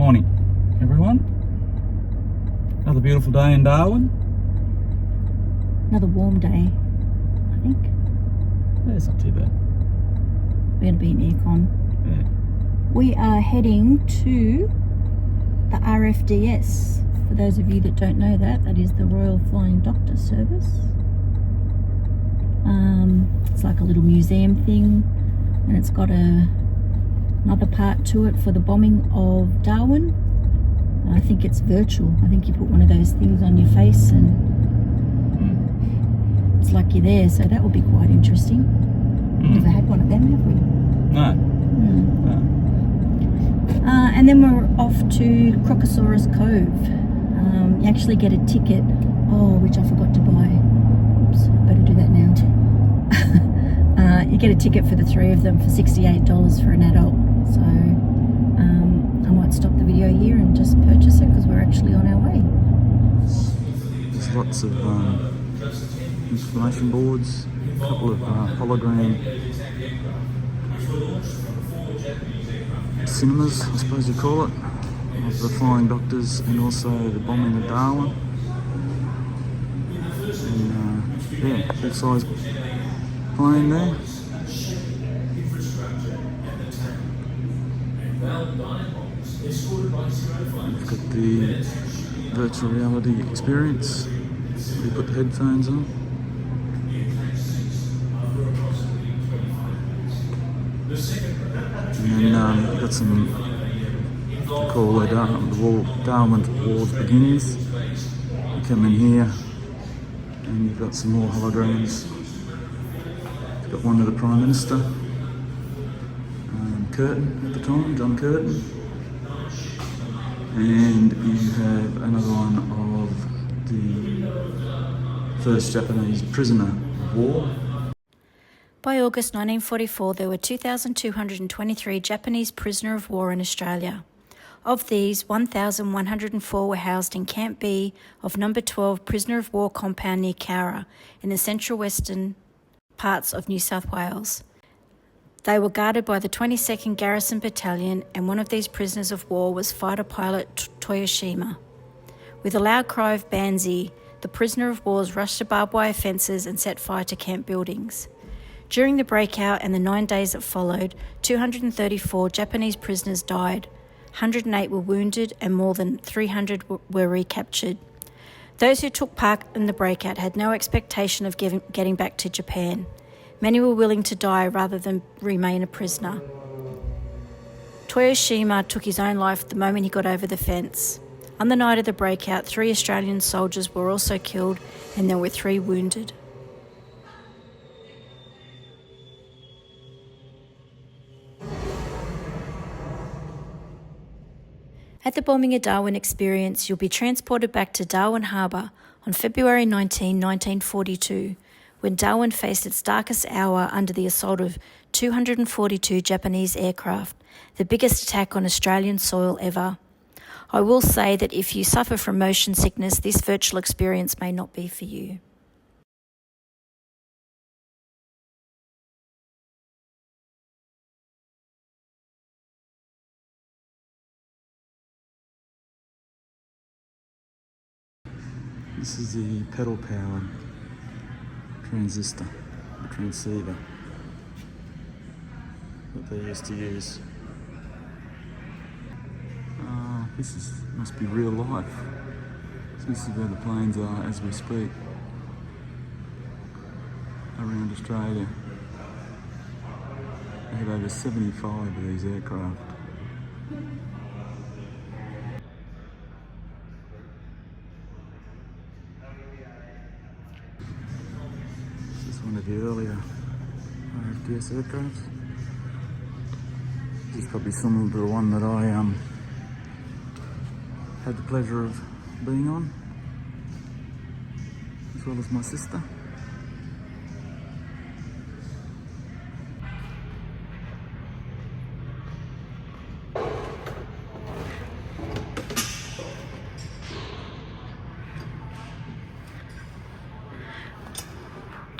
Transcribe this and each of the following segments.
morning, everyone. Another beautiful day in Darwin. Another warm day, I think. Yeah, it's not too bad. We're going to be in aircon. Yeah. We are heading to the Rfds. For those of you that don't know that is the Royal Flying Doctor Service. It's like a little museum thing, and it's got another part to it for the bombing of Darwin. I think it's virtual. I think you put one of those things on your face and it's like you're there, so that will be quite interesting. Never had one of them, have we? No. And then we're off to Crocosaurus Cove. You actually get a ticket, which I forgot to buy. Oops, I better do that now. You get a ticket for the three of them for $68 for an adult. So I might stop the video here and just purchase it because we're actually on our way. There's lots of information boards, a couple of hologram cinemas, I suppose you call it, of the Flying Doctors and also the bombing of Darwin. And big size plane there. We've got the virtual reality experience. We put the headphones on. And then we've got some, we call it Darwin's Wars Beginnings. You come in here and you've got some more holograms. You've got one of the Prime Minister, Curtin at the time, John Curtin. And you have another one of the first Japanese prisoner of war. By August 1944, there were 2,223 Japanese prisoner of war in Australia. Of these, 1,104 were housed in Camp B of No. 12 Prisoner of War compound near Cowra in the central western parts of New South Wales. They were guarded by the 22nd Garrison Battalion, and one of these prisoners of war was fighter pilot Toyoshima. With a loud cry of Banzai, the prisoner of wars rushed to barbed wire fences and set fire to camp buildings. During the breakout and the 9 days that followed, 234 Japanese prisoners died, 108 were wounded, and more than 300 were recaptured. Those who took part in the breakout had no expectation of getting back to Japan. Many were willing to die rather than remain a prisoner. Toyoshima took his own life the moment he got over the fence. On the night of the breakout, 3 Australian soldiers were also killed and there were 3 wounded. At the bombing of Darwin experience, you'll be transported back to Darwin Harbour on February 19, 1942, when Darwin faced its darkest hour under the assault of 242 Japanese aircraft, the biggest attack on Australian soil ever. I will say that if you suffer from motion sickness, this virtual experience may not be for you. This is the pedal-powered transistor, or transceiver, that they used to use. This must be real life. So this is where the planes are as we speak, around Australia. They have over 75 of these aircraft. One of the earlier Rfds aircraft. This is probably similar to the one that I had the pleasure of being on, as well as my sister.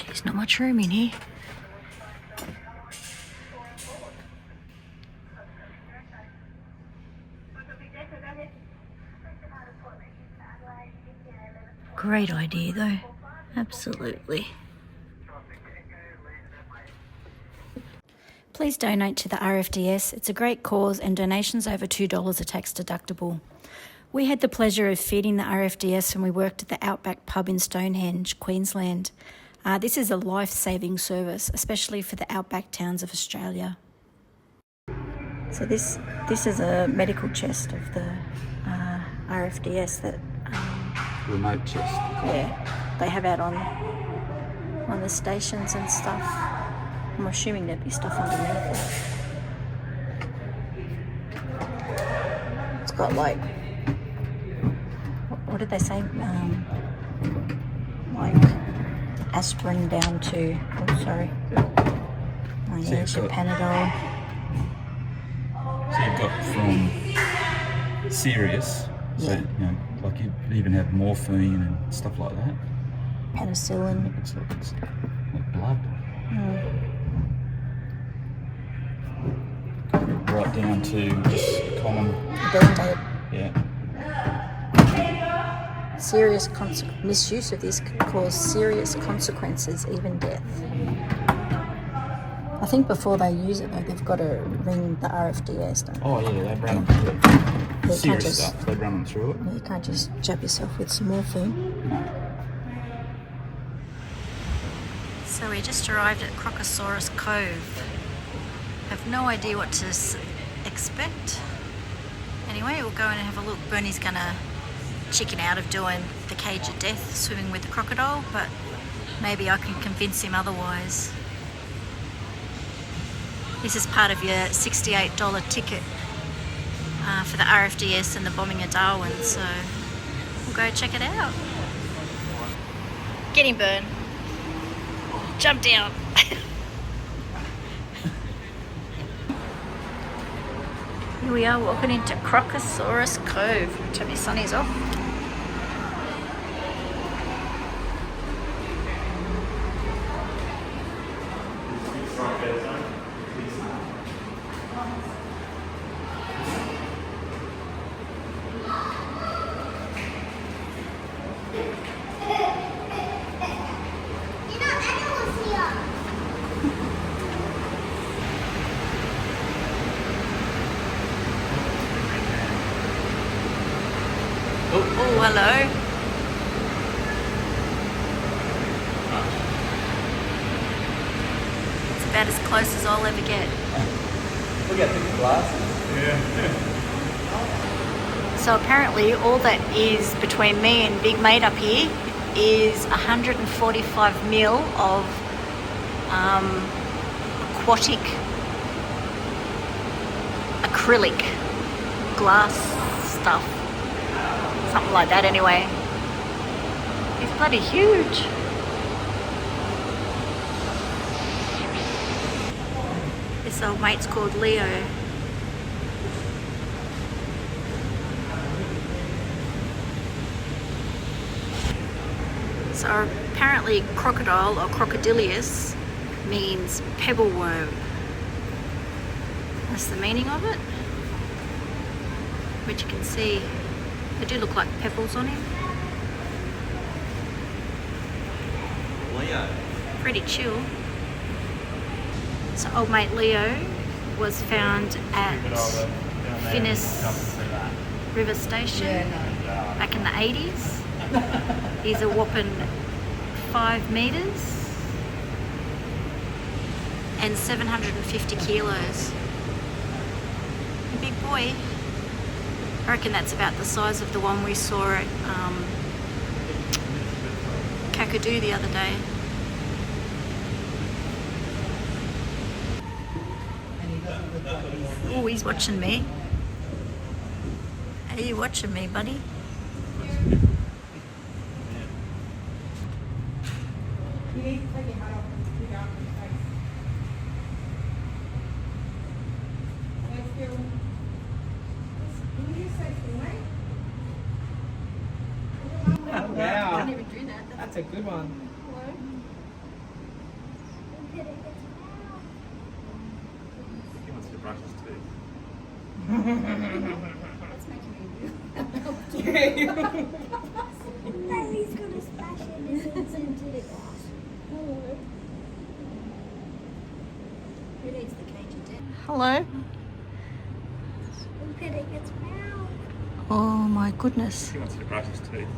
There's not much room in here. Great idea though, absolutely. Please donate to the RFDS. It's a great cause and donations over $2 are tax deductible. We had the pleasure of feeding the RFDS when we worked at the Outback pub in Stonehenge, Queensland. This is a life-saving service, especially for the outback towns of Australia. So this is a medical chest of the RFDS that Remote chest. yeah, they have out on the stations and stuff. I'm assuming there'd be stuff underneath it. It's got like, what did they say? Like aspirin down to, oh sorry, Panadol. So you've got from serious, so you know, like you even have morphine and stuff like that. Penicillin. It's like blood. Right down to just common. Band-Aid. Yeah. Serious misuse of this could cause serious consequences, even death. I think before they use it, though, they've got to ring the RFDS. Don't they? Oh yeah, they run them through serious stuff. They run them through it. You can't just jab yourself with some morphine. So we just arrived at Crocosaurus Cove. Have no idea what to expect. Anyway, we'll go in and have a look. Bernie's gonna chicken out of doing the cage of death, swimming with the crocodile, but maybe I can convince him otherwise. This is part of your $68 ticket for the RFDS and the bombing of Darwin, so we'll go check it out. Get him, Bern. Jump down. Here we are walking into Crocosaurus Cove. Turn my sunnies off. Oh, hello. It's about as close as I'll ever get. Look at the glasses. Yeah. So apparently all that is between me and Big Mate up here is 145 mil of aquatic acrylic glass stuff. Something like that anyway. It's bloody huge. This old mate's called Leo. So apparently crocodile or crocodilius means pebble worm. That's the meaning of it. Which you can see, they do look like pebbles on him. Leo. Pretty chill. So old mate Leo was found at Finnis River Station back in the 80s. He's a whopping 5 meters and 750 kilos. A big boy. I reckon that's about the size of the one we saw at Kakadu the other day. Oh, he's watching me. Are you watching me, buddy? Wow. That's a good one. He wants to brush his teeth. That's making me Hello. Look at its mouth. Oh my goodness. He wants to brush his teeth.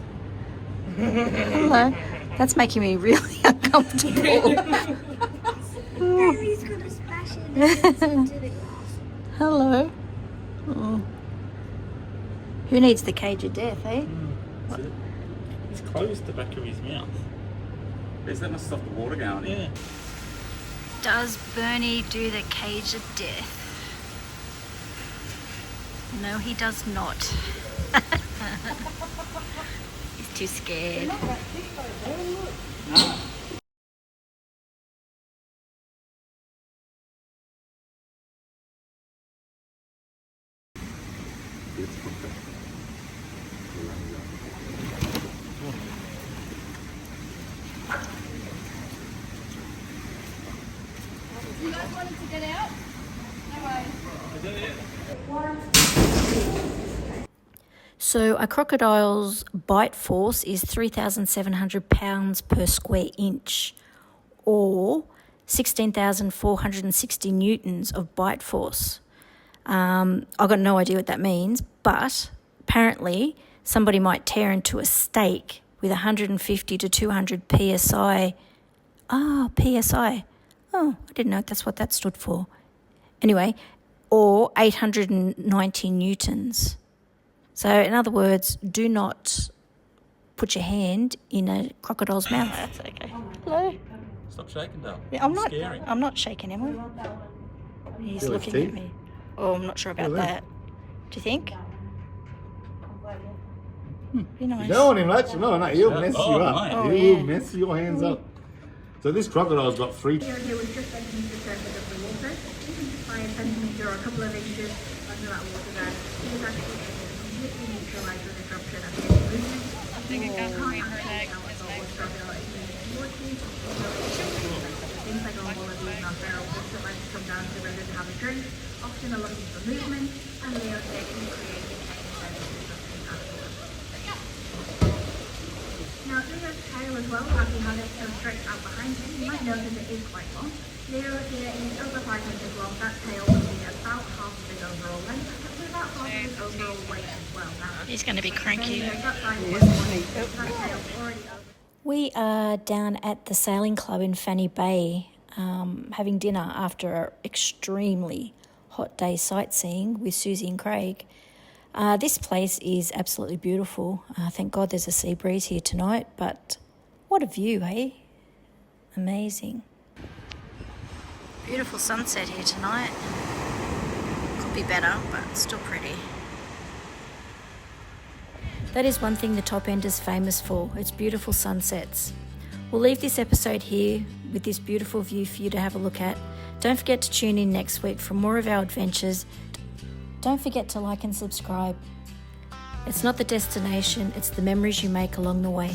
Hello. That's making me really uncomfortable. He's gonna smash it into the glass. Hello. Oh. Who needs the cage of death, eh? That's it. He's closed the back of his mouth. Is that must stop the water going in? Yeah. Does Bernie do the cage of death? No, he does not. He's too scared. You guys wanted to get out? No worries. So a crocodile's bite force is 3,700 pounds per square inch, or 16,460 newtons of bite force. I've got no idea what that means, but apparently somebody might tear into a steak with 150 to 200 psi. PSI. Oh, I didn't know that's what that stood for. Anyway, or 890 newtons. So, in other words, do not put your hand in a crocodile's mouth. That's okay. Hello. Stop shaking, Dale. Yeah, I'm not. Scary. I'm not shaking him. He's Feel his looking at teeth? me. Oh, I'm not sure about Feel them? that. Do you think? Be nice. You don't want him, lads. No, he'll mess Oh, you up. mate. Oh, he yeah. will mess your hands up. So this crocodile's got three. Here was just underneath the surface of the water. By a centimetre or a couple of inches under that water there. He was actually able to completely neutralise the disruption of his movement. I think it can't actually tell us what crocodile is moving towards you. Things like all wallabies and feral fish that like to come down to the river to have a drink often are looking for movement, and they can create a chain of disruption afterwards. Now, Leo's tail as well, as he had it so stretched out behind him, you might notice it is quite long. Leo here is over 5 inches long. That tail will be about half of his overall length, but with about half of his overall weight as well. Now, He's going to be cranky. that tail's already over. We are down at the sailing club in Fanny Bay, having dinner after an extremely hot day sightseeing with Susie and Craig. This place is absolutely beautiful. Thank God there's a sea breeze here tonight, but what a view, eh? Amazing. Beautiful sunset here tonight. Could be better, but still pretty. That is one thing the Top End is famous for, its beautiful sunsets. We'll leave this episode here with this beautiful view for you to have a look at. Don't forget to tune in next week for more of our adventures. Don't forget to like and subscribe. It's not the destination, it's the memories you make along the way.